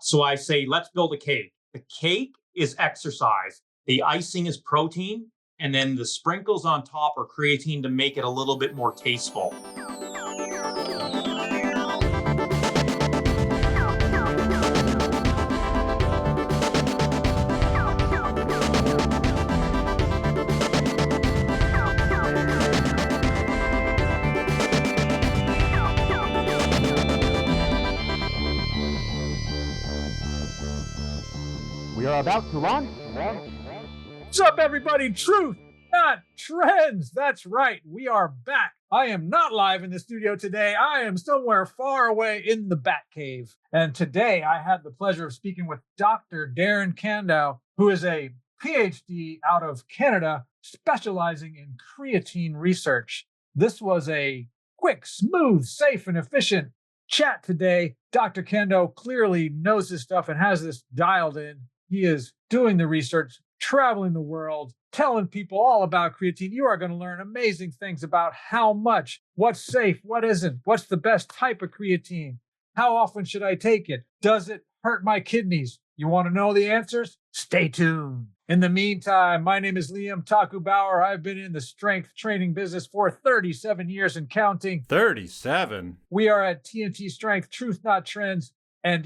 So I say, let's build a cake. The cake is exercise. The icing is protein. And then the sprinkles on top are creatine to make it a little bit more tasteful. We are about to launch. What's up, everybody? Truth, not trends. That's right. We are back. I am not live in the studio today. I am somewhere far away in the Bat Cave. And today I had the pleasure of speaking with Dr. Darren Candow, who is a PhD out of Canada, specializing in creatine research. This was a quick, smooth, safe, and efficient chat today. Dr. Candow clearly knows his stuff and has this dialed in. He is doing the research, traveling the world, telling people all about creatine. You are going to learn amazing things about how much, what's safe, what isn't, what's the best type of creatine, how often should I take it, does it hurt my kidneys? You want to know the answers? Stay tuned. In the meantime, my name is Liam TAKU Bauer. I've been in the strength training business for 37 years and counting. 37? We are at TNT Strength, Truth Not Trends. And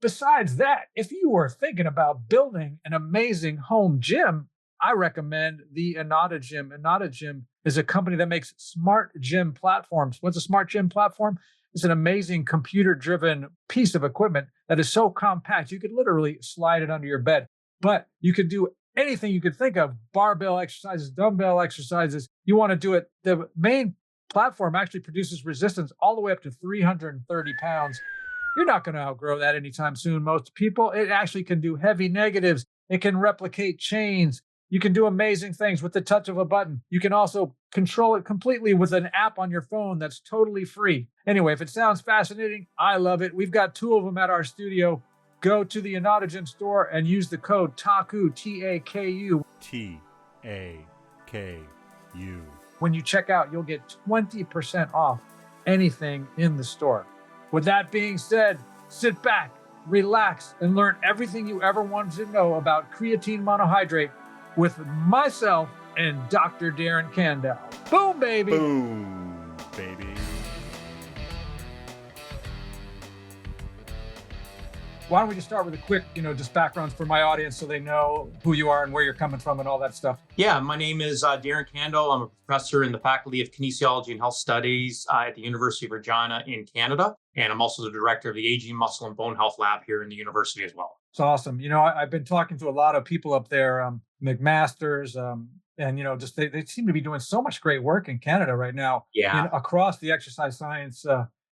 besides that, if you were thinking about building an amazing home gym, I recommend the Anata Gym. Anata Gym is a company that makes smart gym platforms. What's a smart gym platform? It's an amazing computer-driven piece of equipment that is so compact, you could literally slide it under your bed. But you could do anything you could think of, barbell exercises, dumbbell exercises. You want to do it. The main platform actually produces resistance all the way up to 330 pounds. You're not going to outgrow that anytime soon, most people. It actually can do heavy negatives. It can replicate chains. You can do amazing things with the touch of a button. You can also control it completely with an app on your phone that's totally free. Anyway, if it sounds fascinating, I love it. We've got 2 of them at our studio. Go to the Anata Gym store and use the code TAKU, T-A-K-U. T-A-K-U. When you check out, you'll get 20% off anything in the store. With that being said, sit back, relax, and learn everything you ever wanted to know about creatine monohydrate with myself and Dr. Darren Candow. Boom, baby. Boom, baby. Why don't we just start with a quick, just backgrounds for my audience so they know who you are and where you're coming from and all that stuff. Yeah, my name is Darren Candow. I'm a professor in the Faculty of Kinesiology and Health Studies at the University of Regina in Canada. And I'm also the director of the Aging, Muscle, and Bone Health Lab here in the university as well. It's awesome. I've been talking to a lot of people up there, McMasters, and just they seem to be doing so much great work in Canada right now. Yeah. Across the exercise science,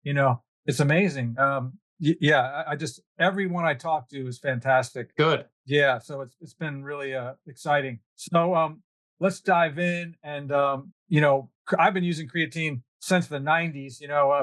it's amazing. I just, everyone I talk to is fantastic. Good. Yeah. So it's been really exciting. So let's dive in. And, I've been using creatine since the 90s,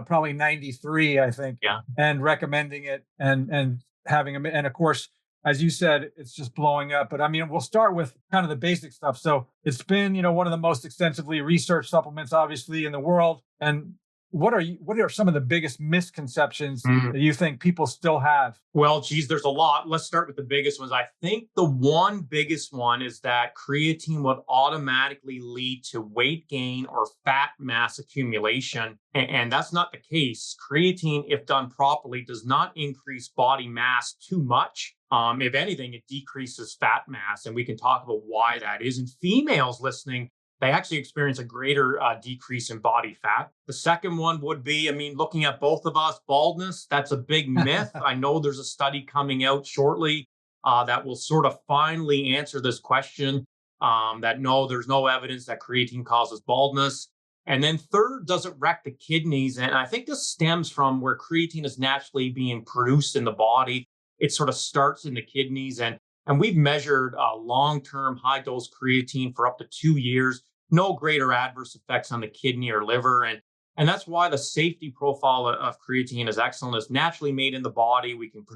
probably 93, I think. Yeah. And recommending it and having them. And of course, as you said, it's just blowing up. But we'll start with kind of the basic stuff. So it's been, one of the most extensively researched supplements, obviously, in the world. And what are some of the biggest misconceptions that you think people still have? Well, geez, there's a lot. Let's start with the biggest ones. I think the one biggest one is that creatine would automatically lead to weight gain or fat mass accumulation. And that's not the case. Creatine, if done properly, does not increase body mass too much. If anything, it decreases fat mass. And we can talk about why that is. And females listening, they actually experience a greater decrease in body fat. The second one would be, looking at both of us, baldness, that's a big myth. I know there's a study coming out shortly that will sort of finally answer this question, that no, there's no evidence that creatine causes baldness. And then third, does it wreck the kidneys? And I think this stems from where creatine is naturally being produced in the body. It sort of starts in the kidneys. And we've measured long-term high-dose creatine for up to 2 years. No greater adverse effects on the kidney or liver. And that's why the safety profile of creatine is excellent. It's naturally made in the body. We can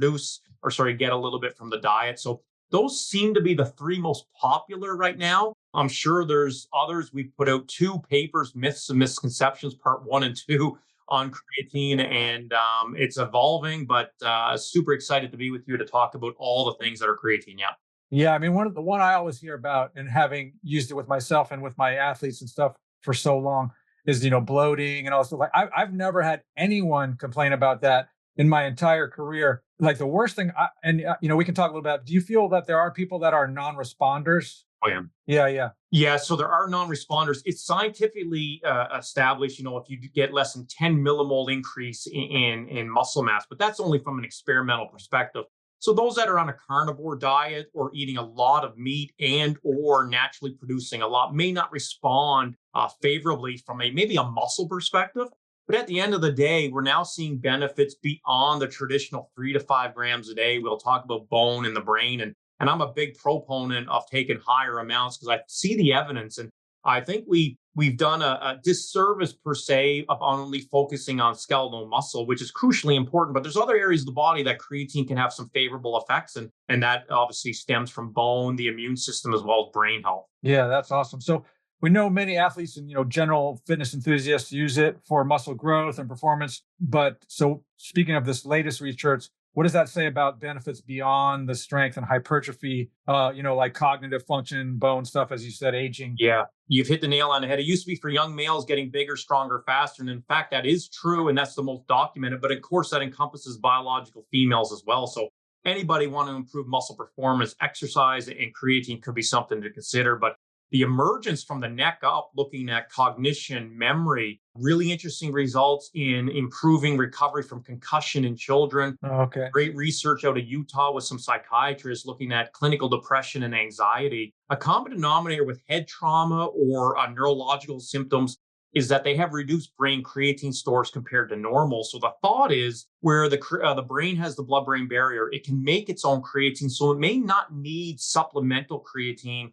get a little bit from the diet. So those seem to be the 3 most popular right now. I'm sure there's others. We've put out 2 papers, Myths and Misconceptions, part 1 and 2, on creatine, and it's evolving, but super excited to be with you to talk about all the things that are creatine. Yeah. Yeah, I mean, the one I always hear about, and having used it with myself and with my athletes and stuff for so long, is bloating and also like I've never had anyone complain about that in my entire career. Like the worst thing, and we can talk a little bit. Do you feel that there are people that are non-responders? Oh, yeah. Yeah, yeah. Yeah, so there are non-responders. It's scientifically established, if you get less than 10 millimole increase in muscle mass, but that's only from an experimental perspective. So those that are on a carnivore diet or eating a lot of meat and or naturally producing a lot may not respond favorably from maybe a muscle perspective. But at the end of the day, we're now seeing benefits beyond the traditional 3 to 5 grams a day. We'll talk about bone in the brain, and I'm a big proponent of taking higher amounts because I see the evidence. And I think we've done a disservice per se of only focusing on skeletal muscle, which is crucially important. But there's other areas of the body that creatine can have some favorable effects. And that obviously stems from bone, the immune system, as well as brain health. Yeah, that's awesome. So we know many athletes and general fitness enthusiasts use it for muscle growth and performance. But so speaking of this latest research, what does that say about benefits beyond the strength and hypertrophy? Like cognitive function, bone stuff, as you said, aging. Yeah, you've hit the nail on the head. It used to be for young males getting bigger, stronger, faster. And in fact, that is true. And that's the most documented. But of course, that encompasses biological females as well. So anybody want to improve muscle performance, exercise, and creatine could be something to consider. But the emergence from the neck up, looking at cognition, memory, really interesting results in improving recovery from concussion in children. Okay. Great research out of Utah with some psychiatrists looking at clinical depression and anxiety. A common denominator with head trauma or neurological symptoms is that they have reduced brain creatine stores compared to normal. So the thought is where the brain has the blood-brain barrier, it can make its own creatine. So it may not need supplemental creatine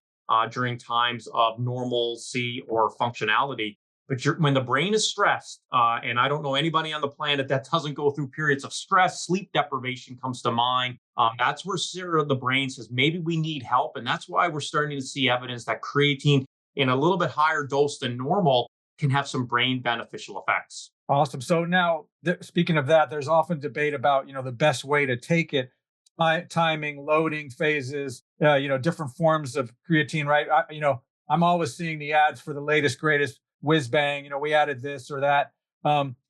during times of normalcy or functionality. But when the brain is stressed, and I don't know anybody on the planet that doesn't go through periods of stress, sleep deprivation comes to mind. That's where the brain says, maybe we need help. And that's why we're starting to see evidence that creatine in a little bit higher dose than normal can have some brain beneficial effects. Awesome. So now, speaking of that, there's often debate about the best way to take it, timing, loading phases, different forms of creatine. Right. I'm always seeing the ads for the latest, greatest whiz bang. We added this or that.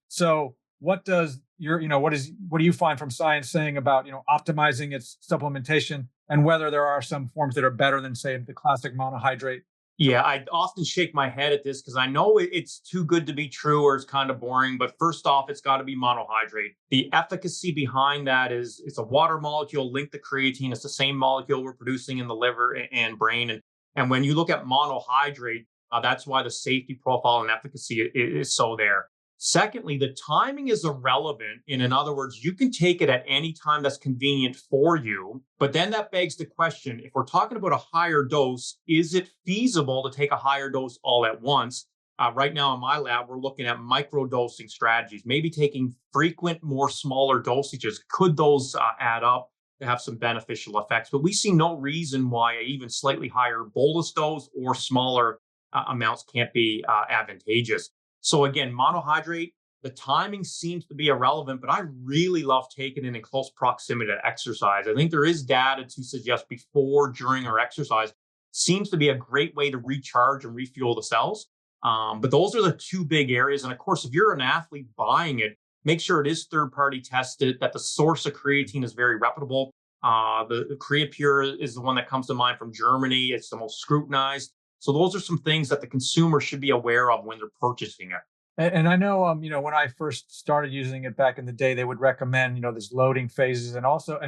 So what does what do you find from science saying about optimizing its supplementation and whether there are some forms that are better than, say, the classic monohydrate? Yeah, I often shake my head at this because I know it's too good to be true or it's kind of boring. But first off, it's got to be monohydrate. The efficacy behind that is it's a water molecule linked to creatine. It's the same molecule we're producing in the liver and brain. And when you look at monohydrate, that's why the safety profile and efficacy is so there. Secondly, the timing is irrelevant. In other words, you can take it at any time that's convenient for you. But then that begs the question, if we're talking about a higher dose, is it feasible to take a higher dose all at once? Right now in my lab, we're looking at microdosing strategies, maybe taking frequent, more smaller dosages. Could those add up to have some beneficial effects? But we see no reason why even slightly higher bolus dose or smaller amounts can't be advantageous. So again, monohydrate, the timing seems to be irrelevant, but I really love taking it in close proximity to exercise. I think there is data to suggest before, during, or exercise seems to be a great way to recharge and refuel the cells. But those are the two big areas. And of course, if you're an athlete buying it, make sure it is third-party tested, that the source of creatine is very reputable. The Creapure is the one that comes to mind from Germany. It's the most scrutinized. So those are some things that the consumer should be aware of when they're purchasing it. And I know, when I first started using it back in the day, they would recommend, these loading phases, and also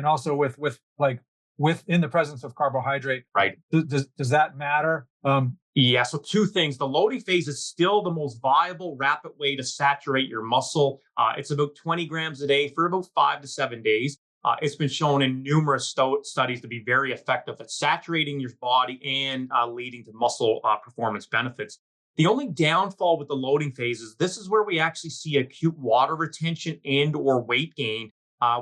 within the presence of carbohydrate. Right. Does that matter? Yeah. So two things. The loading phase is still the most viable, rapid way to saturate your muscle. It's about 20 grams a day for about 5 to 7 days. It's been shown in numerous studies to be very effective at saturating your body and leading to muscle performance benefits. The only downfall with the loading phase is this is where we actually see acute water retention and or weight gain.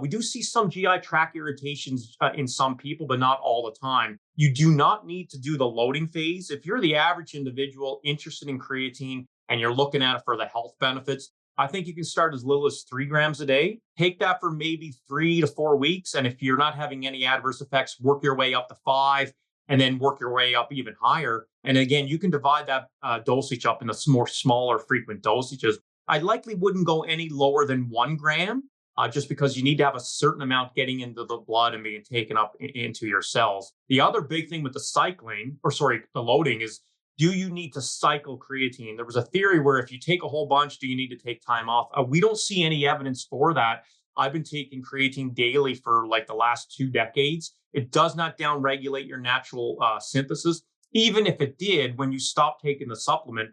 We do see some GI tract irritations in some people, but not all the time. You do not need to do the loading phase. If you're the average individual interested in creatine and you're looking at it for the health benefits, I think you can start as little as 3 grams a day. Take that for maybe 3 to 4 weeks. And if you're not having any adverse effects, work your way up to 5 and then work your way up even higher. And again, you can divide that dosage up into more smaller, frequent dosages. I likely wouldn't go any lower than 1 gram, just because you need to have a certain amount getting into the blood and being taken up into your cells. The other big thing with the cycling, or sorry, the loading is, do you need to cycle creatine? There was a theory where if you take a whole bunch, do you need to take time off? We don't see any evidence for that. I've been taking creatine daily for like the last 2 decades. It does not downregulate your natural synthesis. Even if it did, when you stop taking the supplement,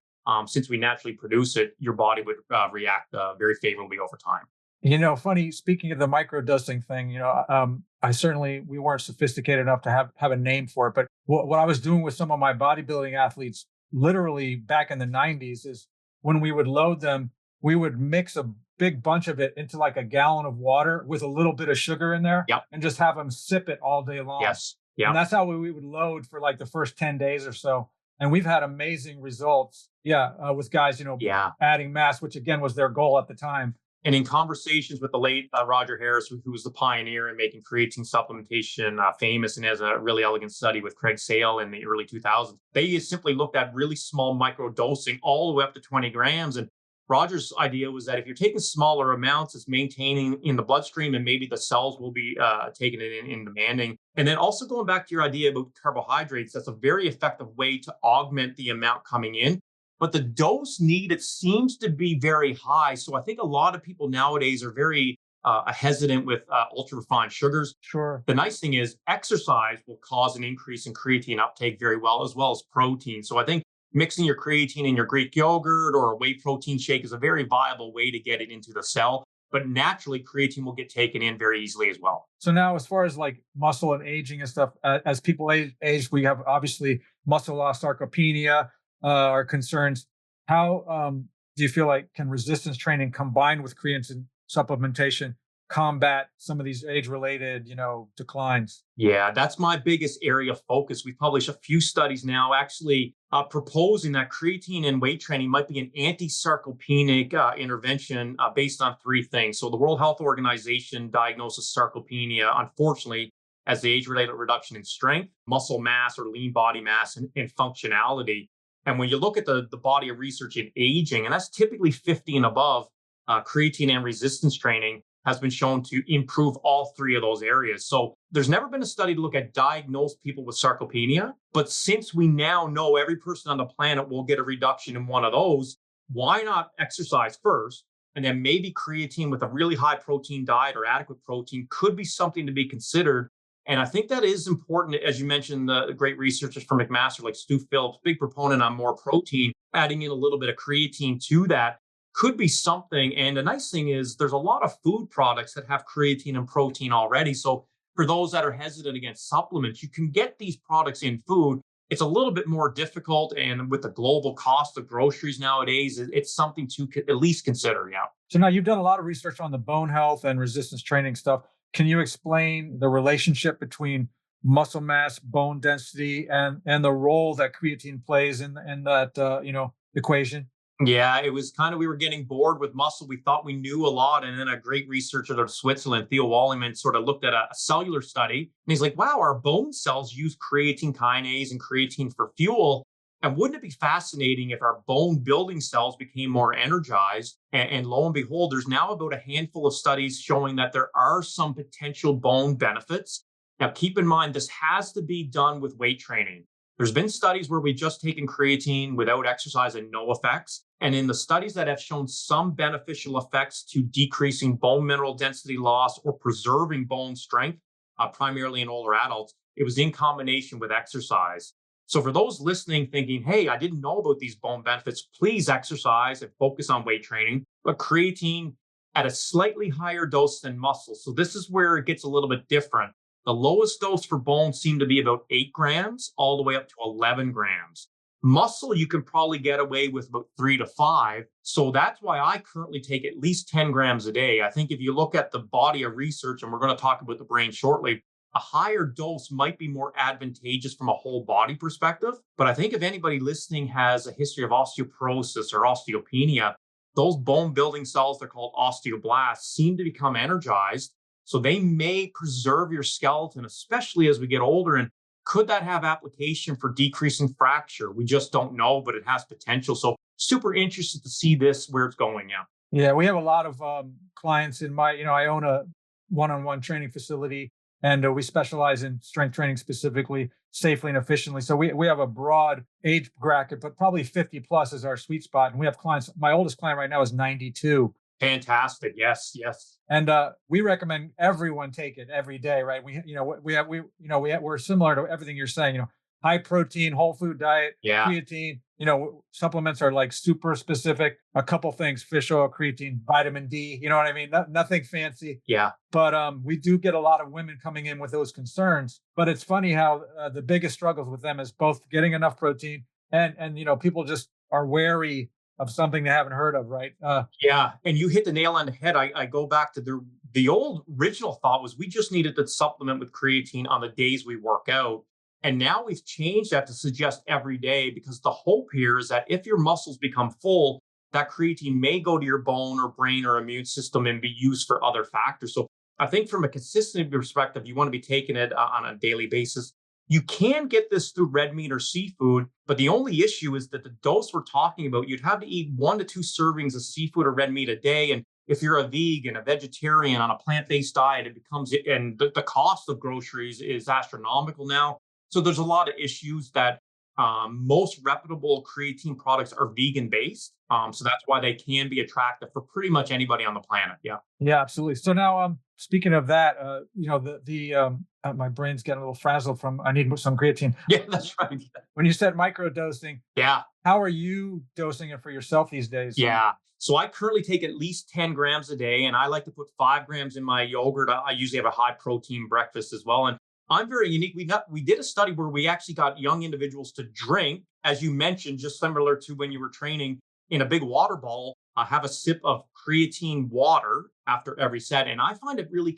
since we naturally produce it, your body would react very favorably over time. Funny, speaking of the microdosing thing, we weren't sophisticated enough to have a name for it. But what I was doing with some of my bodybuilding athletes, literally back in the 90s, is when we would load them, we would mix a big bunch of it into like a gallon of water with a little bit of sugar in there Yep. and just have them sip it all day long. Yes. And Yeah. that's how we would load for like the first 10 days or so. And we've had amazing results. With guys, Yeah. adding mass, which again was their goal at the time. And in conversations with the late Roger Harris, who was the pioneer in making creatine supplementation famous and has a really elegant study with Craig Sale in the early 2000s, they simply looked at really small micro dosing all the way up to 20 grams. And Roger's idea was that if you're taking smaller amounts, it's maintaining in the bloodstream and maybe the cells will be taking it in demanding. And then also going back to your idea about carbohydrates, that's a very effective way to augment the amount coming in. But the dose needed seems to be very high. So I think a lot of people nowadays are very hesitant with ultra refined sugars. Sure. The nice thing is exercise will cause an increase in creatine uptake very well, as well as protein. So I think mixing your creatine in your Greek yogurt or a whey protein shake is a very viable way to get it into the cell. But naturally, creatine will get taken in very easily as well. So now, as far as like muscle and aging and stuff, as people age, we have obviously muscle loss, sarcopenia, are concerns. How do you feel like can resistance training combined with creatine supplementation combat some of these age-related, declines? Yeah, that's my biggest area of focus. We published a few studies now actually proposing that creatine and weight training might be an anti-sarcopenic intervention based on 3 things. So the World Health Organization diagnoses sarcopenia, unfortunately, as the age-related reduction in strength, muscle mass or lean body mass, and functionality. And when you look at the body of research in aging, and that's typically 50 and above, creatine and resistance training has been shown to improve all 3 of those areas. So there's never been a study to look at diagnosed people with sarcopenia. But since we now know every person on the planet will get a reduction in one of those, why not exercise first? And then maybe creatine with a really high protein diet or adequate protein could be something to be considered. And I think that is important, as you mentioned, the great researchers from McMaster, like Stu Phillips, big proponent on more protein, adding in a little bit of creatine to that could be something. And the nice thing is there's a lot of food products that have creatine and protein already. So for those that are hesitant against supplements, you can get these products in food. It's a little bit more difficult. And with the global cost of groceries nowadays, it's something to at least consider. Yeah. So now you've done a lot of research on the bone health and resistance training stuff. Can you explain the relationship between muscle mass, bone density, and the role that creatine plays in that equation? Yeah, it was kind of, we were getting bored with muscle. We thought we knew a lot. And then a great researcher out of Switzerland, Theo Walliman, sort of looked at a cellular study. And he's like, wow, our bone cells use creatine kinase and creatine for fuel. And wouldn't it be fascinating if our bone building cells became more energized? And lo and behold, there's now about a handful of studies showing that there are some potential bone benefits. Now, keep in mind, this has to be done with weight training. There's been studies where we've just taken creatine without exercise and no effects. And in the studies that have shown some beneficial effects to decreasing bone mineral density loss or preserving bone strength, primarily in older adults, it was in combination with exercise. So for those listening thinking, hey, I didn't know about these bone benefits, please exercise and focus on weight training, but creatine at a slightly higher dose than muscle. So this is where it gets a little bit different. The lowest dose for bone seemed to be about 8 grams, all the way up to 11 grams. Muscle, you can probably get away with about 3 to 5. So that's why I currently take at least 10 grams a day. I think if you look at the body of research, and we're going to talk about the brain shortly, a higher dose might be more advantageous from a whole body perspective. But I think if anybody listening has a history of osteoporosis or osteopenia, those bone building cells, they're called osteoblasts, seem to become energized. So they may preserve your skeleton, especially as we get older. And could that have application for decreasing fracture? We just don't know, but it has potential. So super interested to see this where it's going now. Yeah, we have a lot of clients in my, I own a one-on-one training facility, and we specialize in strength training specifically, safely and efficiently. So we have a broad age bracket, but probably 50 plus is our sweet spot. And we have clients. My oldest client right now is 92. Fantastic. Yes, yes. And we recommend everyone take it every day, right? We're similar to everything you're saying. High protein, whole food diet, Yeah. creatine. Supplements are like super specific. A couple things: fish oil, creatine, vitamin D. You know what I mean? Nothing fancy. Yeah. But we do get a lot of women coming in with those concerns. But it's funny how the biggest struggles with them is both getting enough protein and people just are wary of something they haven't heard of, right? Yeah. And you hit the nail on the head. I go back to the old original thought was we just needed to supplement with creatine on the days we work out. And now we've changed that to suggest every day, because the hope here is that if your muscles become full, that creatine may go to your bone or brain or immune system and be used for other factors. So I think from a consistency perspective, you want to be taking it on a daily basis. You can get this through red meat or seafood, but the only issue is that the dose we're talking about, you'd have to eat 1 to 2 servings of seafood or red meat a day. And if you're a vegan, a vegetarian on a plant-based diet, it becomes, and the cost of groceries is astronomical now. So there's a lot of issues that most reputable creatine products are vegan based. So that's why they can be attractive for pretty much anybody on the planet. Yeah. Yeah, absolutely. So now, speaking of that, my brain's getting a little frazzled from I need some creatine. Yeah, that's right. When you said micro dosing, Yeah. how are you dosing it for yourself these days? Yeah. So I currently take at least 10 grams a day, and I like to put 5 grams in my yogurt. I usually have a high protein breakfast as well. And I'm very unique. We did a study where we actually got young individuals to drink, as you mentioned, just similar to when you were training, in a big water bottle, have a sip of creatine water after every set. And I find it really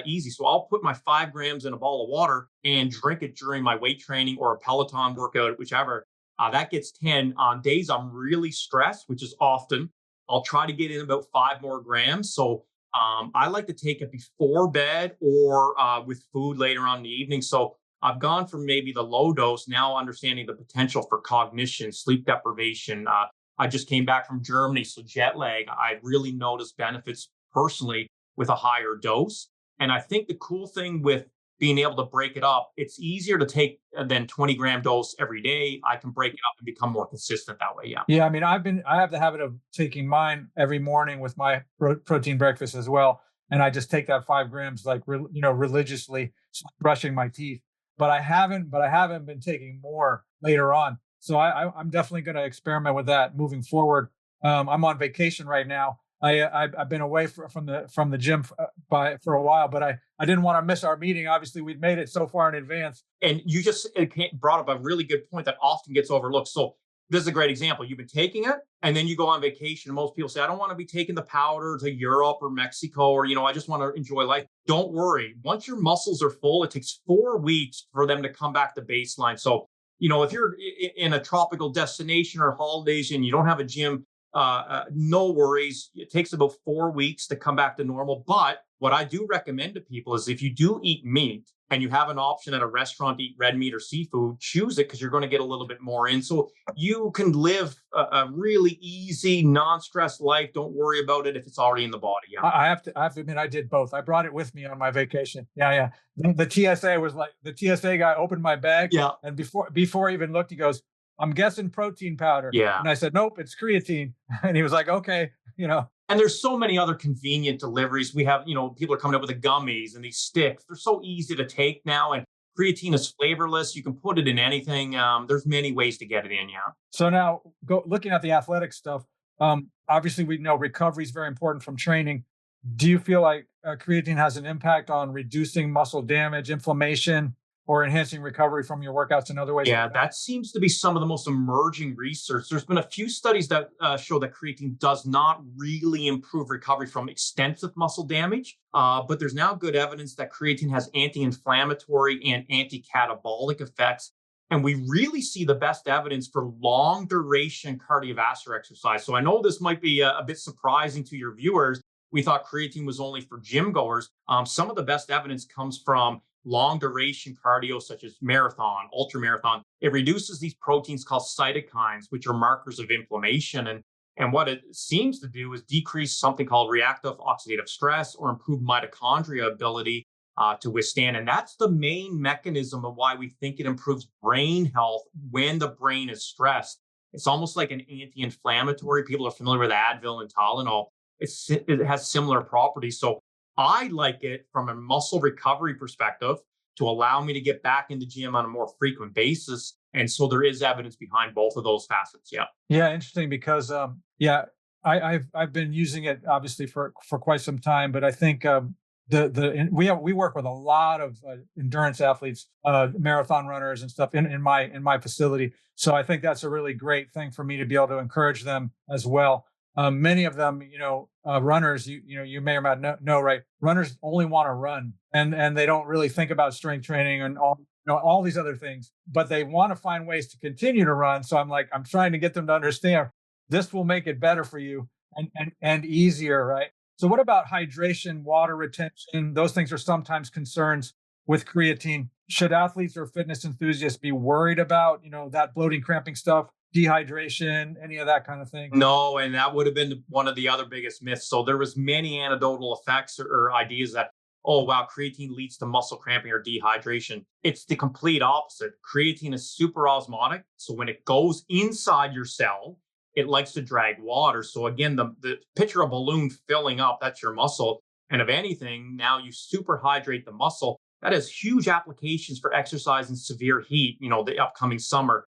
easy. So I'll put my 5 grams in a bottle of water and drink it during my weight training or a Peloton workout, whichever. That gets 10. On days I'm really stressed, which is often, I'll try to get in about 5 more grams. So I like to take it before bed or with food later on in the evening. So I've gone from maybe the low dose, now understanding the potential for cognition, sleep deprivation. I just came back from Germany, so jet lag. I really noticed benefits personally with a higher dose. And I think the cool thing with being able to break it up, it's easier to take than 20-gram dose every day. I can break it up and become more consistent that way. Yeah. Yeah. I mean, I have the habit of taking mine every morning with my protein breakfast as well. And I just take that 5 grams, like, religiously, brushing my teeth, but I haven't been taking more later on. So I'm definitely going to experiment with that moving forward. I'm on vacation right now. I've been away from the gym for a while, but I didn't want to miss our meeting. Obviously, we'd made it so far in advance. And you just brought up a really good point that often gets overlooked. So this is a great example. You've been taking it, and then you go on vacation. And most people say, I don't want to be taking the powder to Europe or Mexico, or, I just want to enjoy life. Don't worry. Once your muscles are full, it takes 4 weeks for them to come back to baseline. So, if you're in a tropical destination or holidays and you don't have a gym, no worries. It takes about 4 weeks to come back to normal. But what I do recommend to people is if you do eat meat and you have an option at a restaurant to eat red meat or seafood, choose it, because you're going to get a little bit more in. So you can live a really easy, non-stress life. Don't worry about it if it's already in the body. Yeah. I have to admit, I did both. I brought it with me on my vacation. Yeah. The TSA was like, the TSA guy opened my bag. Yeah. And before he even looked, he goes, I'm guessing protein powder. Yeah. And I said, nope, it's creatine. And he was like, okay, And there's so many other convenient deliveries. We have, people are coming up with the gummies and these sticks. They're so easy to take now. And creatine is flavorless. You can put it in anything. There's many ways to get it in. Yeah. So now looking at the athletic stuff, obviously we know recovery is very important from training. Do you feel like creatine has an impact on reducing muscle damage, inflammation, or enhancing recovery from your workouts in other ways? Yeah, that seems to be some of the most emerging research. There's been a few studies that show that creatine does not really improve recovery from extensive muscle damage, but there's now good evidence that creatine has anti-inflammatory and anti-catabolic effects. And we really see the best evidence for long duration cardiovascular exercise. So I know this might be a bit surprising to your viewers. We thought creatine was only for gym goers. Some of the best evidence comes from long duration cardio, such as marathon, ultra marathon. It reduces these proteins called cytokines, which are markers of inflammation. And what it seems to do is decrease something called reactive oxidative stress or improve mitochondria ability to withstand. And that's the main mechanism of why we think it improves brain health when the brain is stressed. It's almost like an anti inflammatory. People are familiar with Advil and Tylenol. It has similar properties. So I like it from a muscle recovery perspective to allow me to get back in the gym on a more frequent basis. And so there is evidence behind both of those facets. Yeah. Yeah, interesting because I've been using it obviously for quite some time, but I think we work with a lot of endurance athletes, marathon runners and stuff in my facility. So I think that's a really great thing for me to be able to encourage them as well. Many of them, runners, you may or may not know, right? Runners only want to run, and they don't really think about strength training and all these other things, but they want to find ways to continue to run. So I'm trying to get them to understand this will make it better for you and easier, right? So what about hydration, water retention? Those things are sometimes concerns with creatine. Should athletes or fitness enthusiasts be worried about, that bloating, cramping stuff, dehydration, any of that kind of thing? No, and that would have been one of the other biggest myths. So there was many anecdotal effects or ideas that, oh, wow, creatine leads to muscle cramping or dehydration. It's the complete opposite. Creatine is super osmotic. So when it goes inside your cell, it likes to drag water. So again, the picture a balloon filling up, that's your muscle. And if anything, now you superhydrate the muscle. That has huge applications for exercise in severe heat, the upcoming summer,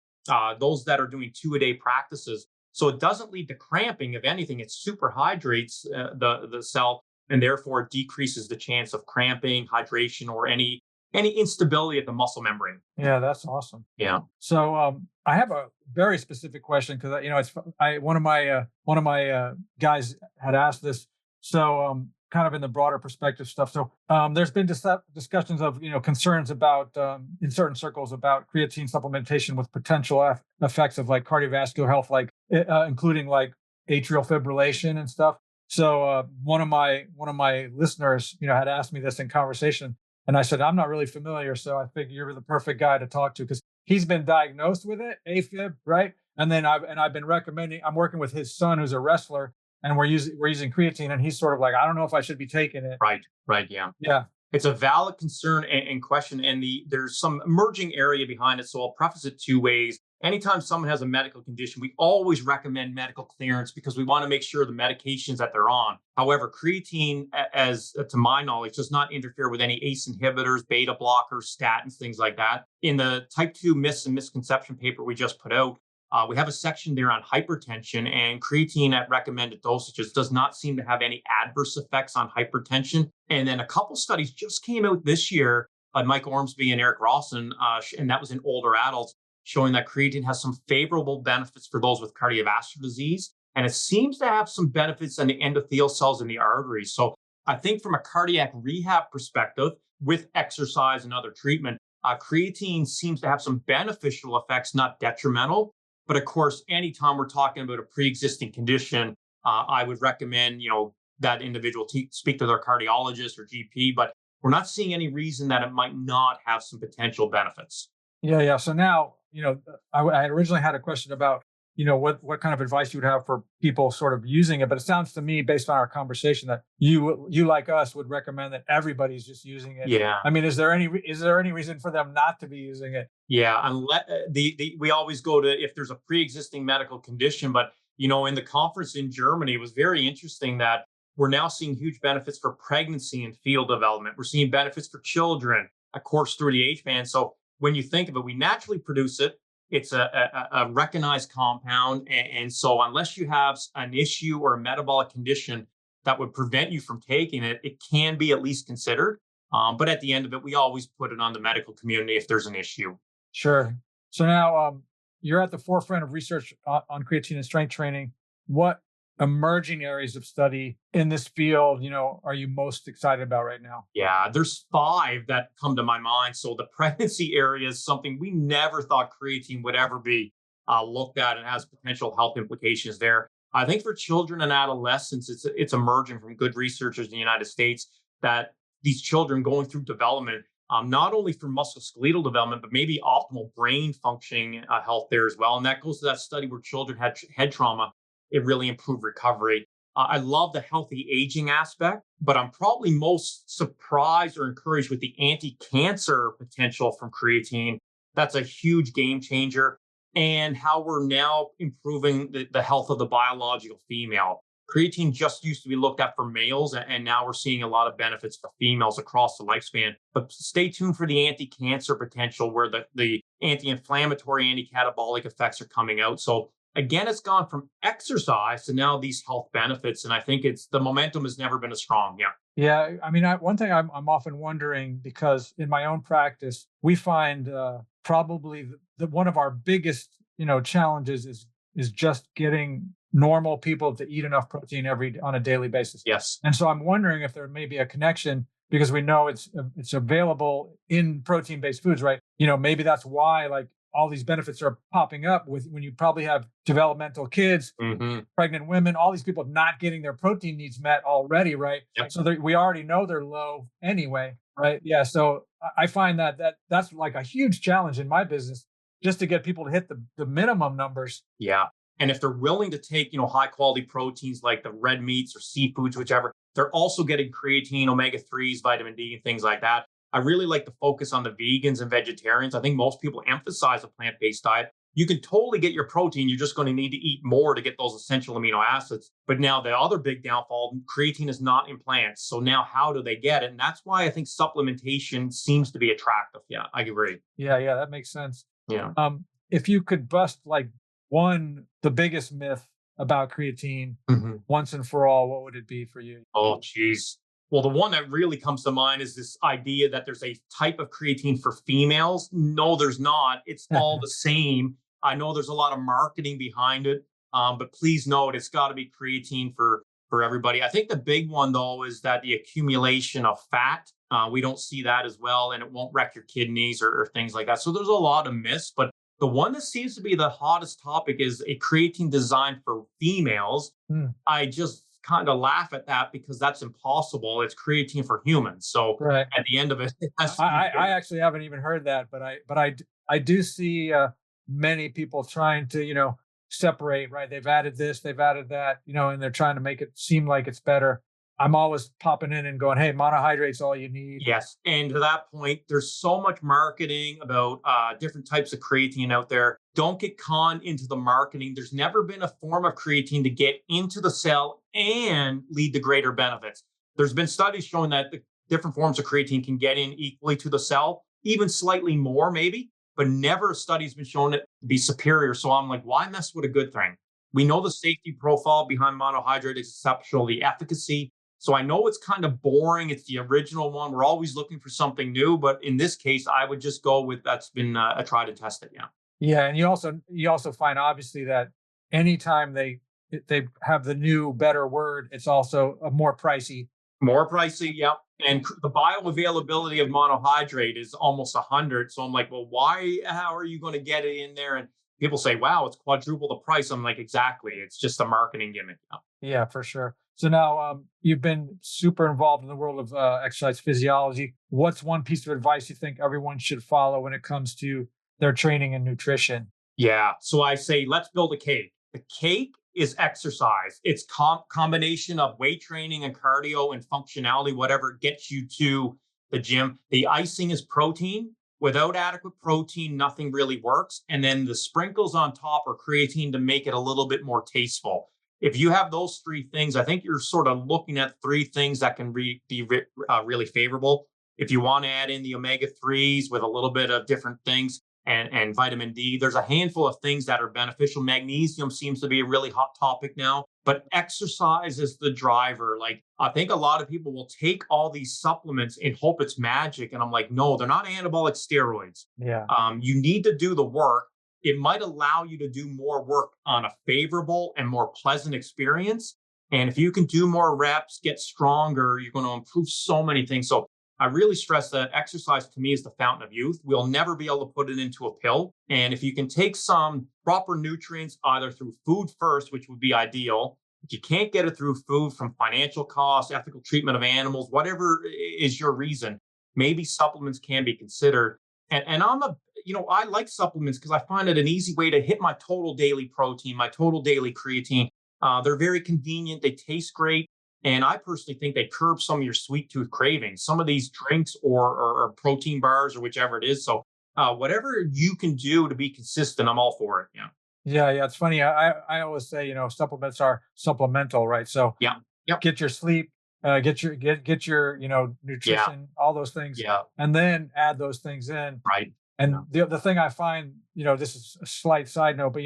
those that are doing 2-a-day practices. So it doesn't lead to cramping. If anything, it superhydrates the cell and therefore decreases the chance of cramping, hydration, or any instability at the muscle membrane. Yeah, that's awesome. Yeah. So I have a very specific question because one of my guys had asked this. So kind of in the broader perspective stuff. So there's been discussions of concerns about in certain circles about creatine supplementation with potential effects of like cardiovascular health, like including like atrial fibrillation and stuff. So one of my listeners had asked me this in conversation. And I said, I'm not really familiar. So I figure you're the perfect guy to talk to because he's been diagnosed with it, AFib, right? And then I've been recommending, I'm working with his son who's a wrestler and we're using creatine and he's sort of like, I don't know if I should be taking it. Right. Yeah. Yeah. It's a valid concern and question. And there's some emerging area behind it. So I'll preface it two ways. Anytime someone has a medical condition, we always recommend medical clearance because we want to make sure the medications that they're on. However, creatine, as to my knowledge, does not interfere with any ACE inhibitors, beta blockers, statins, things like that. In the type 2 myths and misconception paper we just put out, we have a section there on hypertension, and creatine at recommended dosages does not seem to have any adverse effects on hypertension. And then a couple studies just came out this year by Mike Ormsby and Eric Rawson, and that was in older adults, showing that creatine has some favorable benefits for those with cardiovascular disease. And it seems to have some benefits on the endothelial cells in the arteries. So I think from a cardiac rehab perspective, with exercise and other treatment, creatine seems to have some beneficial effects, not detrimental. But of course, anytime we're talking about a pre-existing condition, I would recommend, that individual speak to their cardiologist or GP, but we're not seeing any reason that it might not have some potential benefits. Yeah. So now, I originally had a question about, what kind of advice you would have for people sort of using it. But it sounds to me, based on our conversation, that you like us would recommend that everybody's just using it. Yeah. I mean, is there any reason for them not to be using it? Yeah. Unless we always go to if there's a pre-existing medical condition. But, in the conference in Germany, it was very interesting that we're now seeing huge benefits for pregnancy and fetal development. We're seeing benefits for children, of course, through the age band. So when you think of it, we naturally produce it. It's a recognized compound. And so unless you have an issue or a metabolic condition that would prevent you from taking it, it can be at least considered. But at the end of it, we always put it on the medical community if there's an issue. Sure. So now you're at the forefront of research on creatine and strength training. What emerging areas of study in this field, are you most excited about right now? Yeah, there's five that come to my mind. So the pregnancy area is something we never thought creatine would ever be looked at and has potential health implications there. I think for children and adolescents, it's emerging from good researchers in the United States that these children going through development, not only for musculoskeletal development, but maybe optimal brain functioning health there as well. And that goes to that study where children had head trauma. It really improved recovery. I love the healthy aging aspect, but I'm probably most surprised or encouraged with the anti cancer potential from creatine. That's a huge game changer. And how we're now improving the health of the biological female. Creatine just used to be looked at for males, and now we're seeing a lot of benefits for females across the lifespan. But stay tuned for the anti cancer potential, where the anti inflammatory, anti catabolic effects are coming out. So again, it's gone from exercise to now these health benefits. And I think it's the momentum has never been as strong. Yeah. Yeah, I mean, one thing I'm often wondering, because in my own practice, we find probably one of our biggest, challenges is just getting normal people to eat enough protein on a daily basis. Yes. And so I'm wondering if there may be a connection, because we know it's available in protein-based foods, right? Maybe that's why like all these benefits are popping up with when you probably have developmental kids, pregnant women, all these people not getting their protein needs met already, right? Yep. So we already know they're low anyway, right? Yeah. So I find that's like a huge challenge in my business, just to get people to hit the minimum numbers. Yeah. And if they're willing to take, high quality proteins like the red meats or seafoods, whichever, they're also getting creatine, omega-3s, vitamin D, and things like that. I really like to focus on the vegans and vegetarians. I think most people emphasize a plant-based diet. You can totally get your protein. You're just going to need to eat more to get those essential amino acids. But now the other big downfall, creatine is not in plants. So now how do they get it? And that's why I think supplementation seems to be attractive. Yeah, I agree. Yeah, that makes sense. Yeah. If you could bust like the biggest myth about creatine once and for all, what would it be for you? Oh, geez. Well, the one that really comes to mind is this idea that there's a type of creatine for females. No, there's not. It's all the same. I know there's a lot of marketing behind it, but please note it's got to be creatine for everybody. I think the big one, though, is that the accumulation of fat, we don't see that as well, and it won't wreck your kidneys or things like that. So there's a lot of myths, but the one that seems to be the hottest topic is a creatine designed for females. I just kind of laugh at that because that's impossible. It's creatine for humans. So right. At the end of it, I actually haven't even heard that, but I do see many people trying to separate. Right, they've added this, they've added that, and they're trying to make it seem like it's better. I'm always popping in and going, hey, monohydrate's all you need. Yes. And to that point, there's so much marketing about different types of creatine out there. Don't get conned into the marketing. There's never been a form of creatine to get into the cell and lead to greater benefits. There's been studies showing that the different forms of creatine can get in equally to the cell, even slightly more maybe, but never a study's been shown it to be superior. So I'm like, why mess with a good thing? We know the safety profile behind monohydrate is exceptional, the efficacy. So I know it's kind of boring. It's the original one. We're always looking for something new, but in this case, I would just go with that's been a tried and tested. Yeah. Yeah, and you also find obviously that anytime they have the new better word, it's also a more pricey. More pricey, yep. And the bioavailability of monohydrate is almost 100. So I'm like, well, how are you going to get it in there? And people say, wow, it's quadruple the price. I'm like, exactly. It's just a marketing gimmick. Yeah, for sure. So now you've been super involved in the world of exercise physiology. What's one piece of advice you think everyone should follow when it comes to their training and nutrition? Yeah. So I say, let's build a cake. The cake is exercise. It's combination of weight training and cardio and functionality, whatever gets you to the gym. The icing is protein. Without adequate protein, nothing really works. And then the sprinkles on top are creatine to make it a little bit more tasteful. If you have those three things, I think you're sort of looking at three things that can be really favorable. If you want to add in the omega-3s with a little bit of different things and vitamin D, there's a handful of things that are beneficial. Magnesium seems to be a really hot topic now, but exercise is the driver. Like, I think a lot of people will take all these supplements and hope it's magic. And I'm like, no, they're not anabolic steroids. Yeah. You need to do the work. it might allow you to do more work on a favorable and more pleasant experience. And if you can do more reps, get stronger, you're going to improve so many things. So I really stress that exercise to me is the fountain of youth. We'll never be able to put it into a pill. And if you can take some proper nutrients, either through food first, which would be ideal, if you can't get it through food from financial costs, ethical treatment of animals, whatever is your reason, maybe supplements can be considered. And I like supplements because I find it an easy way to hit my total daily protein, my total daily creatine. They're very convenient. They taste great. And I personally think they curb some of your sweet tooth cravings, some of these drinks or protein bars or whichever it is. So whatever you can do to be consistent, I'm all for it. Yeah. Yeah, yeah. It's funny. I always say, supplements are supplemental, right? So Yeah. Yep. get your sleep, get your, nutrition, all those things, Yeah. and then add those things in. Right. And the thing I find, this is a slight side note, but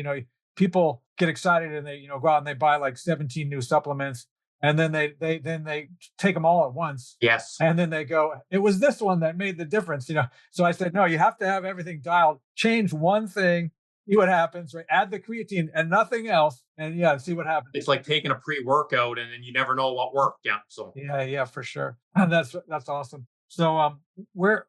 people get excited and they, go out and they buy like 17 new supplements, and then they take them all at once. Yes. And then they go, it was this one that made the difference. So I said, no, you have to have everything dialed, change one thing, see what happens, right? Add the creatine and nothing else, and see what happens. It's like taking a pre-workout and then you never know what worked. Yeah. So Yeah, for sure. And that's awesome. So where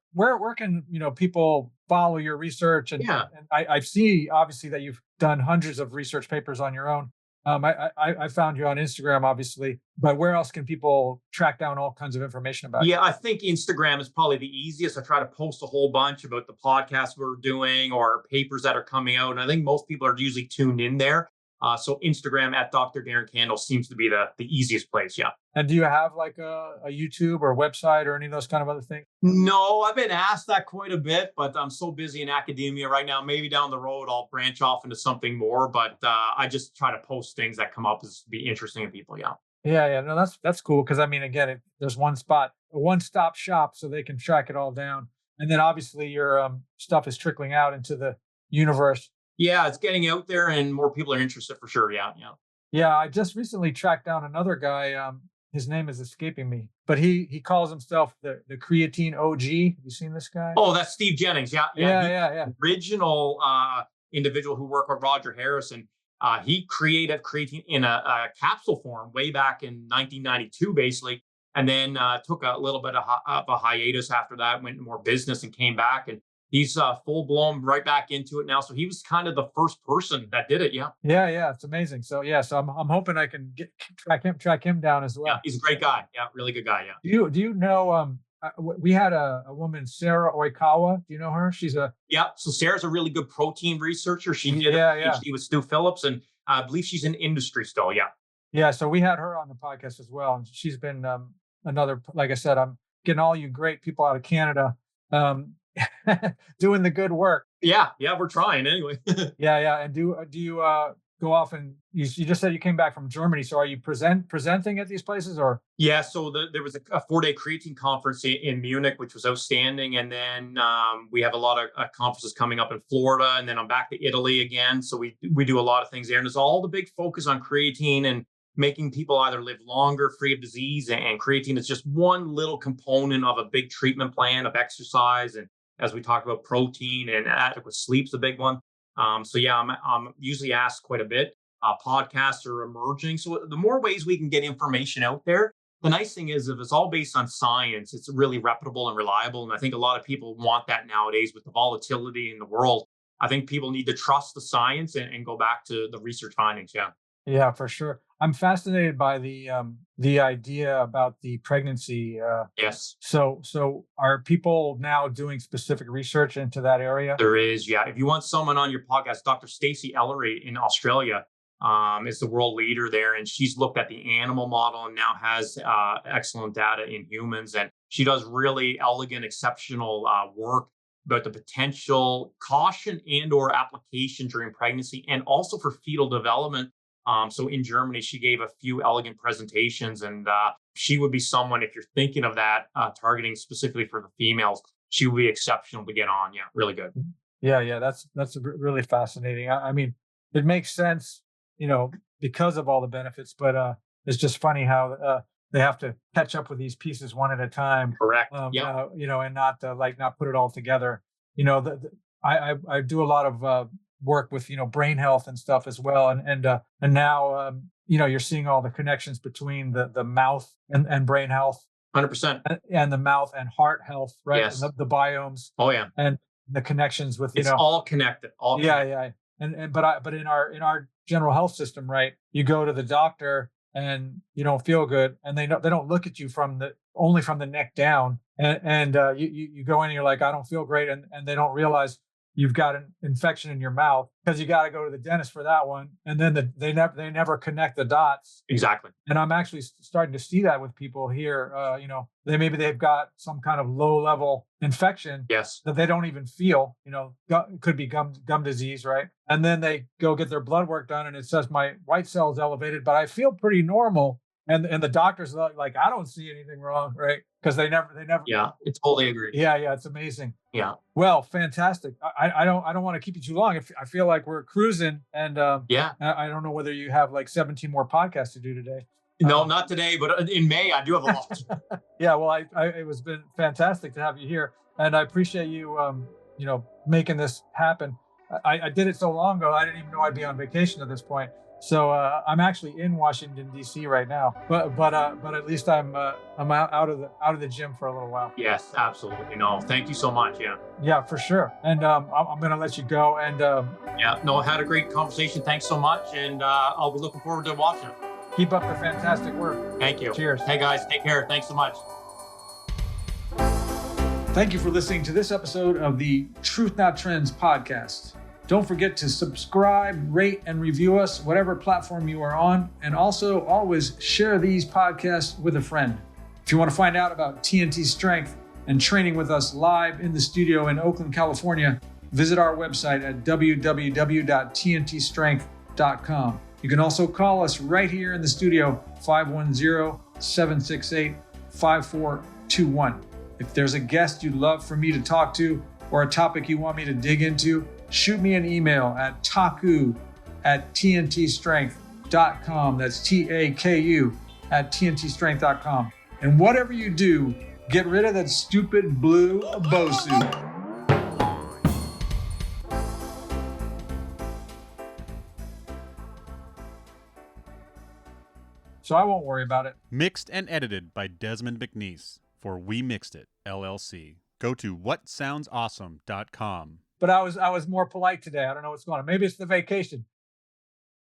can people follow your research? And I see obviously that you've done hundreds of research papers on your own. I found you on Instagram, obviously, but where else can people track down all kinds of information about you? Yeah, I think Instagram is probably the easiest. I try to post a whole bunch about the podcasts we're doing or papers that are coming out. And I think most people are usually tuned in there. So Instagram at Dr. Darren Candow seems to be the easiest place. Yeah. And do you have like a YouTube or a website or any of those kind of other things? No, I've been asked that quite a bit, but I'm so busy in academia right now. Maybe down the road, I'll branch off into something more, but I just try to post things that come up as to be interesting to people. Yeah. Yeah. No, that's cool. Cause again, there's one spot, a one-stop shop so they can track it all down. And then obviously your stuff is trickling out into the universe. Yeah, it's getting out there and more people are interested for sure. Yeah. Yeah. I just recently tracked down another guy. His name is escaping me, but he calls himself the creatine OG. Have you seen this guy? Oh, that's Steve Jennings. Yeah. Original individual who worked with Roger Harrison. He created creatine in a capsule form way back in 1992, basically, and then took a little bit of a hiatus after that, went into more business and came back. And he's full blown right back into it now. So he was kind of the first person that did it. Yeah. Yeah. It's amazing. So so I'm hoping I can track him down as well. Yeah, he's a great guy. Yeah, really good guy. Yeah. Do you know? We had a woman, Sarah Oikawa. Do you know her? She's So Sarah's a really good protein researcher. She did a PhD with Stu Phillips, and I believe she's in industry still. Yeah. Yeah. So we had her on the podcast as well, and she's been another. Like I said, I'm getting all you great people out of Canada. Doing the good work. Yeah, we're trying anyway. Yeah. And do you go off and you just said you came back from Germany? So are you presenting at these places or? Yeah, so there was a 4-day creatine conference in Munich, which was outstanding, and then we have a lot of conferences coming up in Florida, and then I'm back to Italy again. So we do a lot of things there, and there's all the big focus on creatine and making people either live longer, free of disease, and creatine is just one little component of a big treatment plan of exercise. And as we talk about protein and adequate sleep's a big one. So yeah, I'm usually asked quite a bit. Podcasts are emerging. So the more ways we can get information out there, the nice thing is if it's all based on science, it's really reputable and reliable. And I think a lot of people want that nowadays with the volatility in the world. I think people need to trust the science and go back to the research findings. Yeah. Yeah, for sure. I'm fascinated by the idea about the pregnancy. Yes. So are people now doing specific research into that area? There is, yeah. If you want someone on your podcast, Dr. Stacey Ellery in Australia is the world leader there, and she's looked at the animal model and now has excellent data in humans, and she does really elegant, exceptional work about the potential caution and/or application during pregnancy, and also for fetal development. So in Germany, she gave a few elegant presentations, and she would be someone, if you're thinking of that, targeting specifically for the females, she would be exceptional to get on. Yeah, really good. Yeah, that's really fascinating. I mean, it makes sense, because of all the benefits, but it's just funny how they have to catch up with these pieces one at a time. Correct. And not put it all together. I do a lot of work with, brain health and stuff as well. And now, you're seeing all the connections between the mouth and brain health 100%. and the mouth and heart health, right? Yes. And the biomes. Oh yeah. And the connections with, it's all connected. All connected. Yeah. But in our general health system, right? You go to the doctor and you don't feel good, and they don't look at you only from the neck down, and you go in and you're like, I don't feel great, and they don't realize you've got an infection in your mouth because you got to go to the dentist for that one, and then they never connect the dots. Exactly. And I'm actually starting to see that with people here. They've got some kind of low level infection. Yes. That they don't even feel. Could be gum disease, right? And then they go get their blood work done, and it says my white cell is elevated, but I feel pretty normal. And the doctors are like, I don't see anything wrong, right? Because they never. Yeah, I totally agree. Yeah, it's amazing. Yeah. Well, fantastic. I don't want to keep you too long. I feel like we're cruising, and yeah. I don't know whether you have like 17 more podcasts to do today. No, not today, but in May I do have a lot. Yeah, well, it was been fantastic to have you here, and I appreciate you, making this happen. I did it so long ago, I didn't even know I'd be on vacation at this point. So I'm actually in Washington D.C. right now, but at least I'm out of the gym for a little while. Yes, absolutely. No, thank you so much. Yeah, for sure. And I'm gonna let you go. And I had a great conversation. Thanks so much, and I'll be looking forward to watching it. Keep up the fantastic work. Thank you. Cheers. Hey guys, take care. Thanks so much. Thank you for listening to this episode of the Truth Not Trends podcast. Don't forget to subscribe, rate, and review us, whatever platform you are on. And also always share these podcasts with a friend. If you want to find out about TNT Strength and training with us live in the studio in Oakland, California, visit our website at www.tntstrength.com. You can also call us right here in the studio, 510-768-5421. If there's a guest you'd love for me to talk to or a topic you want me to dig into, shoot me an email at taku@tntstrength.com. That's TAKU @tntstrength.com. And whatever you do, get rid of that stupid blue Bosu. So I won't worry about it. Mixed and edited by Desmond McNeese for We Mixed It, LLC. Go to whatsoundsawesome.com. But I was more polite today. I don't know what's going on. Maybe it's the vacation.